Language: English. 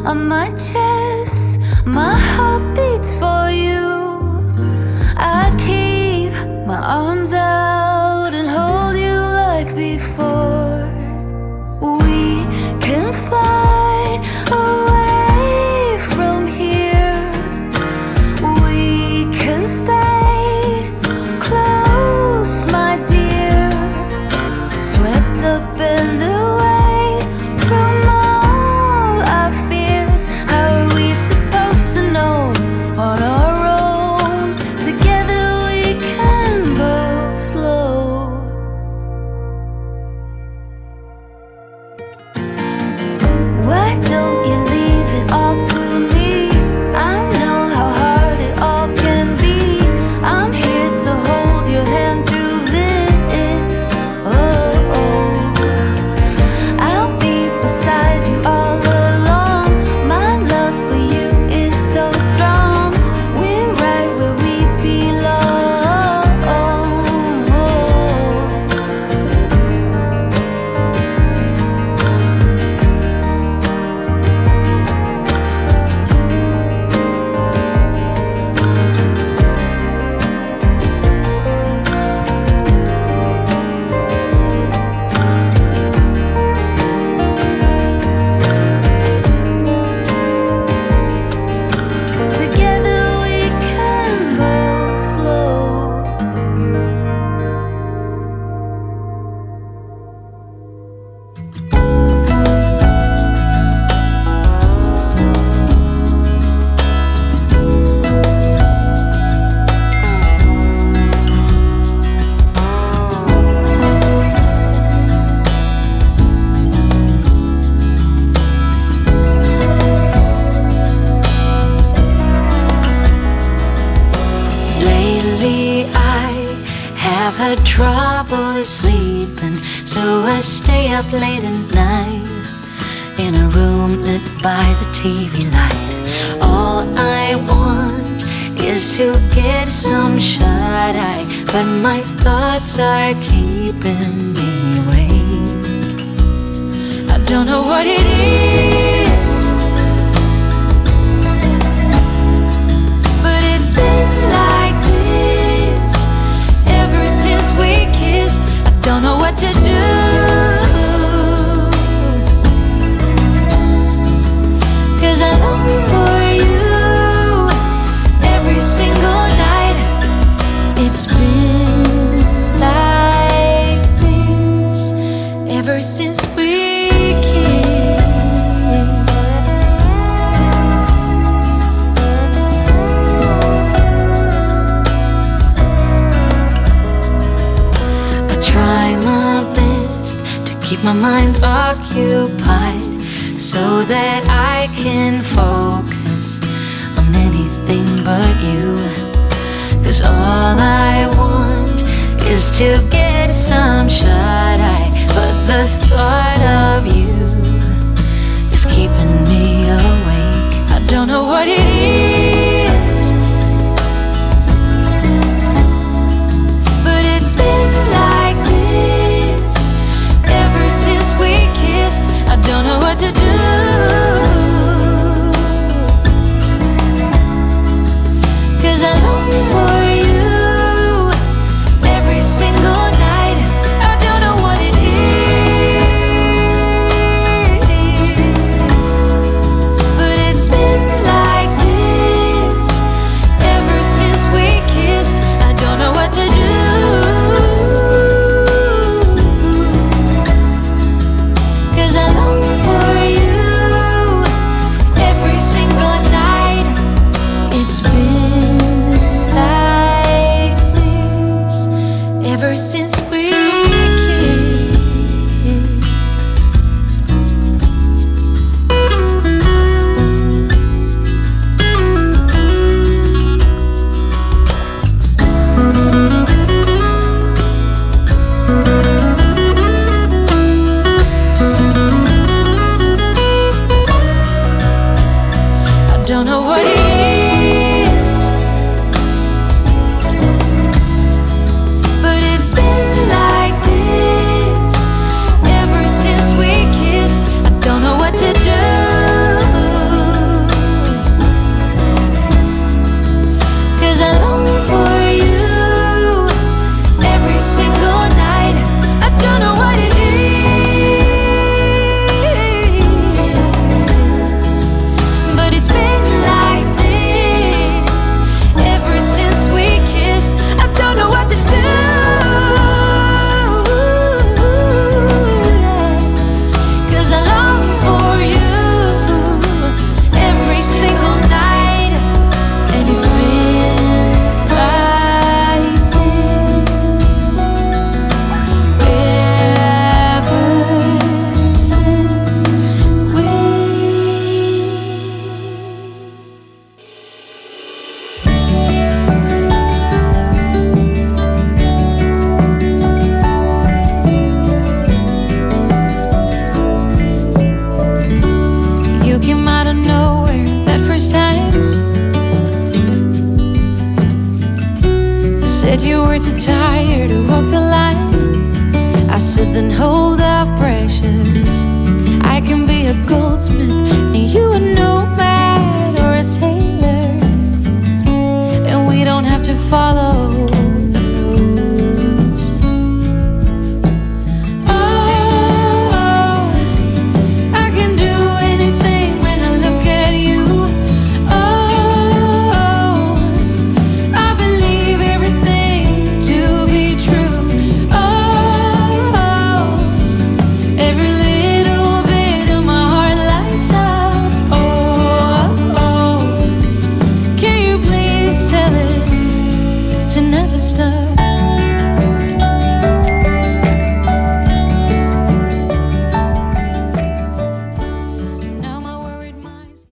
on my chest. My heart beats for you. I keep my arms out and hold you like before. We can fly away from here. We can stay close, my dear. Swept up in the way from all our fears. How are we supposed to know on our own? Together we can go slow. Why don't you leave it all to me? I know how hard it all can be. I'm here to hold your hand through this. Oh, oh. I'll be beside you all along. My love for you is so strong. We're right where we belong. Together we can go slow. Lately I have had trouble sleeping, so I stay up late at night in a room lit by the TV light. All I want is to get some shut-eye, but my thoughts are keeping me awake. I don't know what it is, but it's been like this ever since we kissed. I don't know what to do, 'cause I long for you every single night. It's been like this ever since we kissed. I try my best to keep my mind occupied so that I can focus on anything but you. 'Cause all I want is to get some shut-eye, but the thought of you is keeping me awake. I don't know what it is, but it's been like this ever since we kissed. I don't know what to do, 'cause I long for you every single night. I don't know what it is. said you were too tired to walk the line. I said then hold up, precious. I can be a goldsmith